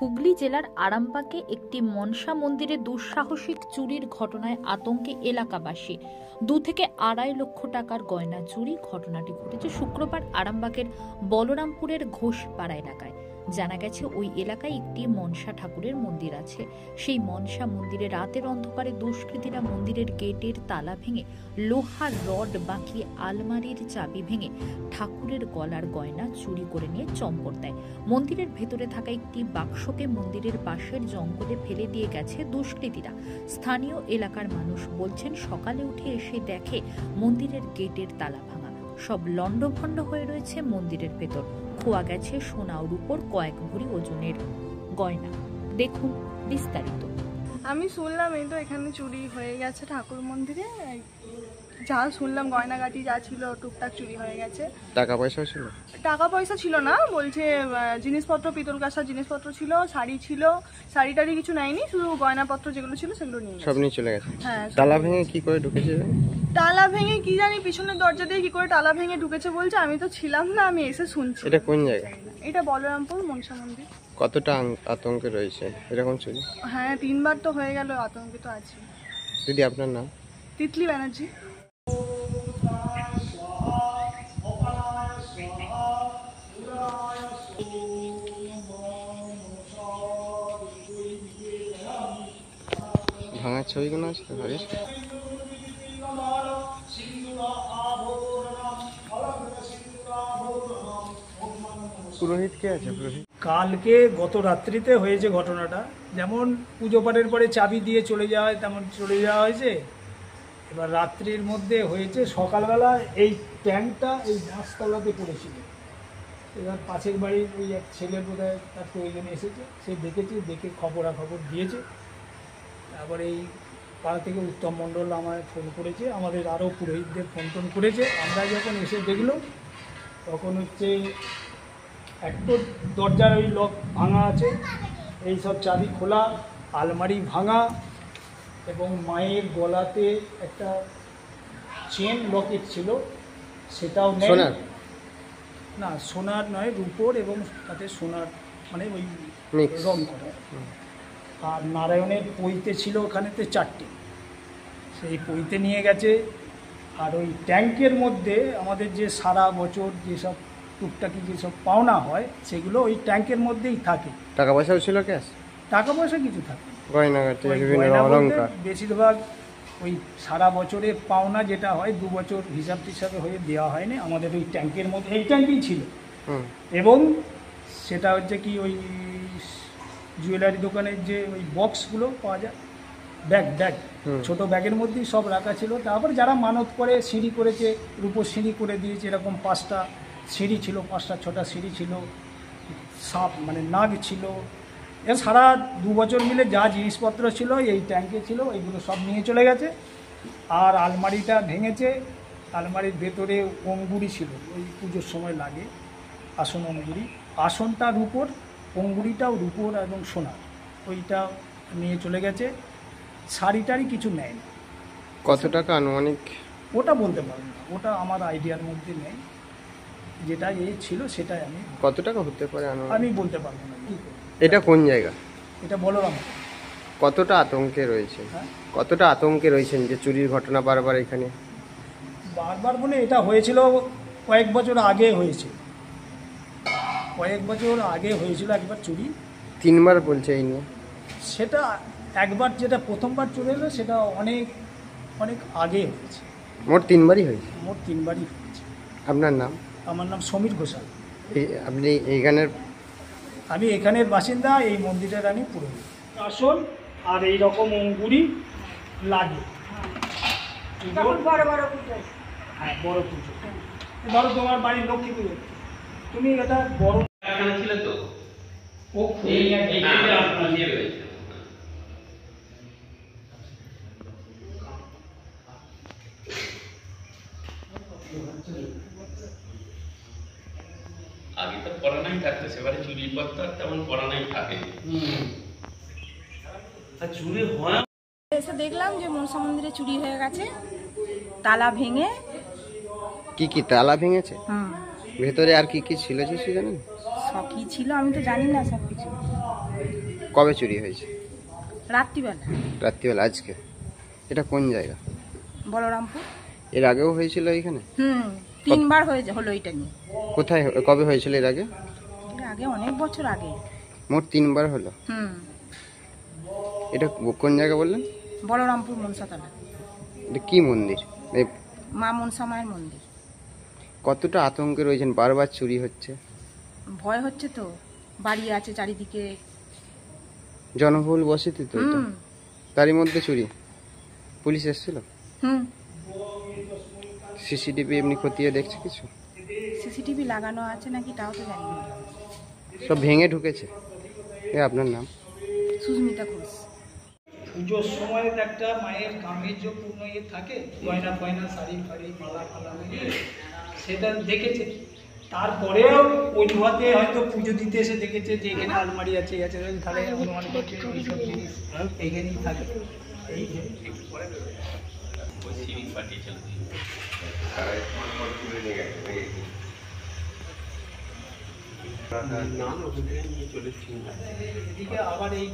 হুগলি জেলার আরামবাগে একটি মনসা মন্দিরে দুঃসাহসিক চুরির ঘটনায় আতঙ্কে এলাকাবাসী। 2 থেকে 2.5 লক্ষ টাকার গয়না চুরি। ঘটনাটি ঘটেছে শুক্রবার আরামবাগের বলরামপুরের ঘোষপাড়া এলাকায়। জানা গেছে ওই এলাকায় একটি মনসা ঠাকুরের মন্দির আছে। সেই মনসা মন্দিরে রাতের অন্ধকারে দুষ্কৃতীরা মন্দিরের গেটের তালা ভেঙে লোহার রড বাঁকিয়ে আলমারির চাবি ভেঙে ঠাকুরের গলার গয়না চুরি করে নিয়ে চম্পট দেয়। মন্দিরের ভেতরে থাকা একটি বাক্সকে মন্দিরের পাশের জঙ্গলে ফেলে দিয়ে গেছে দুষ্কৃতীরা। স্থানীয় এলাকার মানুষ বলছেন, সকালে উঠে এসে দেখে মন্দিরের গেটের তালা ভাঙা, সব লন্ডভন্ড হয়ে রয়েছে মন্দিরের ভেতর। খোয়া গেছে সোনা ও রূপোর কয়েক ভরি ওজনের গয়না। দেখুন বিস্তারিত। আমি শুনলাম এই তো এখানে চুরি হয়ে গেছে ঠাকুর মন্দিরে। যা শুনলাম গয়নাগাটি যা ছিল টুকটাক চুরি হয়ে গেছে। টাকা পয়সা ছিল? টাকা পয়সা ছিল না, বলছে জিনিসপত্র, পিতল কাঁসার জিনিসপত্র ছিল, শাড়ি ছিল। শাড়ি টাড়ি কিছু নেয়নি, শুধু গয়নাপত্র যেগুলো ছিল সেগুলো নিয়ে সব নিয়ে চলে গেছে। হ্যাঁ। তালা ভেঙে কি করে ঢুকেছে? তালা ভেঙে কি জানি, পিছনের দরজা দিয়ে কি করে তালা ভেঙে ঢুকেছে বলছে। আমি তো ছিলাম না, আমি এসে শুনছি। এটা কোন জায়গা? এটা বলরামপুর মনসা মন্দির। কতটা আতঙ্কে রয়েছে এরকম চুরি? হ্যাঁ, 3বার তো হয়ে গেল, আতঙ্কে তো আছে। দিদি আপনার নাম? তিতলি ব্যানার্জি। ভাঙার ছবিগুলো আছে তো ঘরে? পুরোহিত কে আছে? পুরোহিত কালকে গত রাত্রিতে হয়েছে ঘটনাটা। যেমন পুজো পাঠের পরে চাবি দিয়ে চলে যাওয়া হয় তেমন চলে যাওয়া হয়েছে। এবার রাত্রির মধ্যে হয়েছে সকালবেলা এই ট্যাঙ্কটা এই গাছতলাতে পড়েছিল। এবার পাশের বাড়ির ওই এক ছেলে বোধহয় তার প্রয়োজনে এসেছে, সে দেখেছে, দেখে খবরাখবর দিয়েছে। তারপর এই পাড়া থেকে উত্তম মণ্ডল আমায় ফোন করেছে, আমাদের আরও পুরোহিতদের ফোন টোন করেছে। আমরা যখন এসে দেখলাম তখন হচ্ছে একটু দরজার ওই লক ভাঙা আছে, এই সব চাবি খোলা, আলমারি ভাঙা, এবং মায়ের গলাতে একটা চেন লকেট ছিল, সেটাও নেই। না, সোনার নয়, রূপোর এবং তাতে সোনার মানে ওই রং করা। আর নারায়ণের পইতে ছিল ওখানেতে 4টে, সেই পইতে নিয়ে গেছে। আর ওই ট্যাঙ্কের মধ্যে আমাদের যে সারা বছর যেসব টুকটাকি যেসব পাওনা হয় সেগুলো ওই ট্যাঙ্কের মধ্যেই থাকে। টাকা পয়সাও ছিল? ক্যাশ টাকা পয়সা কিছু থাকে, গয়নাগাটি বিভিন্ন অলংকার। বেশিরভাগ ওই সারা বছরে পাওনা যেটা হয় 2 বছর হিসাব টিসাবে হয়ে দেওয়া হয়নি, আমাদের ওই ট্যাঙ্কের মধ্যে এই ট্যাঙ্কেই ছিল। এবং সেটা হচ্ছে কি ওই জুয়েলারি দোকানের যে ওই বক্সগুলো পাওয়া যায়, ব্যাগ ছোট ব্যাগের মধ্যেই সব রাখা ছিল। তারপর যারা মানত করে সিঁড়ি করেছে, রূপোর সিঁড়ি করে দিয়েছে, এরকম 5টা সিঁড়ি ছিল, 5টা 6টা সিঁড়ি ছিল, সাপ মানে নাগ ছিল। এর সারা 2 বছর মিলে যা জিনিসপত্র ছিল এই ট্যাঙ্কে ছিল, এইগুলো সব নিয়ে চলে গেছে। আর আলমারিটা ভেঙেছে, আলমারির ভেতরে অঙ্গুরি ছিল, ওই পুজোর সময় লাগে আসন অঙ্গুরি, আসনটা রূপোর, অঙ্গুরিটাও রূপোর এবং সোনার, ওইটা নিয়ে চলে গেছে। শাড়ি টাড়ি কিছু নেয় না। কত টাকা আনুমানিক? ওটা বলতে পারবো না, ওটা আমার আইডিয়ার মধ্যে নেই। যেটা ছিল সেটাই আমি। কত টাকা হতে পারে আমি বলতে পারবো না। এটা কোন জায়গা? এটা বলরাম। কতটা আতঙ্কে রয়েছে? হ্যাঁ, কতটা আতঙ্কে রয়েছেন যে চুরির ঘটনা বারবার এখানে? বারবার বলে এটা হয়েছিল কয়েক বছর আগে হয়েছে, কয়েক বছর আগে হয়েছিল একবার চুরি। 3বার বলছে এই নিয়ে। সেটা একবার, যেটা প্রথমবার চুরি হলো সেটা অনেক অনেক আগে হয়েছে। মোট 3বারই হয়েছে? মোট 3বারই হয়েছে। আপনার নাম? আমার নাম সমীর ঘোষাল। আপনি এইখানের? আমি এখানের বাসিন্দা, এই মন্দিরের আমি পুরোহিত। আসন আর এই রকম অঙ্গুরি লাগে বড় পুজো। হ্যাঁ, বড় পুজো। ধরো তোমার বাড়ির লক্ষ্মী পুজো, তুমি এটা বড় ছিল তো ও আগে তো পড়ানাই থাকতো, সেবারে চুরি করতো আর তেমন পড়ানাই থাকে। চুরি হয় এসে দেখলাম যে মনসা মন্দিরে চুরি হয়ে গেছে, তালা ভেঙে। কি তালা ভেঙেছে? ভেতরে আর কি ছিল কিছু জানেন? সব কি ছিল আমি তো জানি না, সব কিছু। কবে চুরি হয়েছে? রাত্রিবেলা। রাত্রিবেলা আজকে? এটা কোন জায়গা? বলরামপুর। এর আগেও হয়েছিল এখানে? 3বার হলো এটা নিয়ে। কোথায় কবে হয়েছিল এর আগে? এর আগে অনেক বছর আগে। মোট 3বার হলো। এটা কোন জায়গা বললেন? বলরামপুর মনসাতলা। এটা কি মন্দির? এই মা মনসা মায়ের মন্দির। কতটা আতঙ্কে রয়েছেন? বারবার চুরি হচ্ছে। ভয় হচ্ছে তো, বাড়ি আছে চারিদিকে। জনবহুল বসতি তো এটা, তারই মধ্যে চুরি। পুলিশ এসেছিল? সিসিটিভি এমনি খতিয়ে দেখছে কিছু? সিসিটিভি লাগানো আছে নাকি তাও তো জানি না। সব ভেঙে ঢুকেছে। আপনার নাম? সুস্মিতা ঘোষ। পুজোর সময় একটা মায়ের কামের যে পূর্ণ থাকে, গয়না ফয়না, শাড়ি ফাড়ি, মালা ফালা, সেটা দেখেছে। তারপরেও অজুহাতে হয়তো পুজো দিতে এসে দেখেছে যে এখানে আলমারি আছে তাহলে অনুমান করছে এইসব জিনিস এইখানেই থাকে। এই যে ওই সিভিক পাঠিয়েছিল। এদিকে আবার এই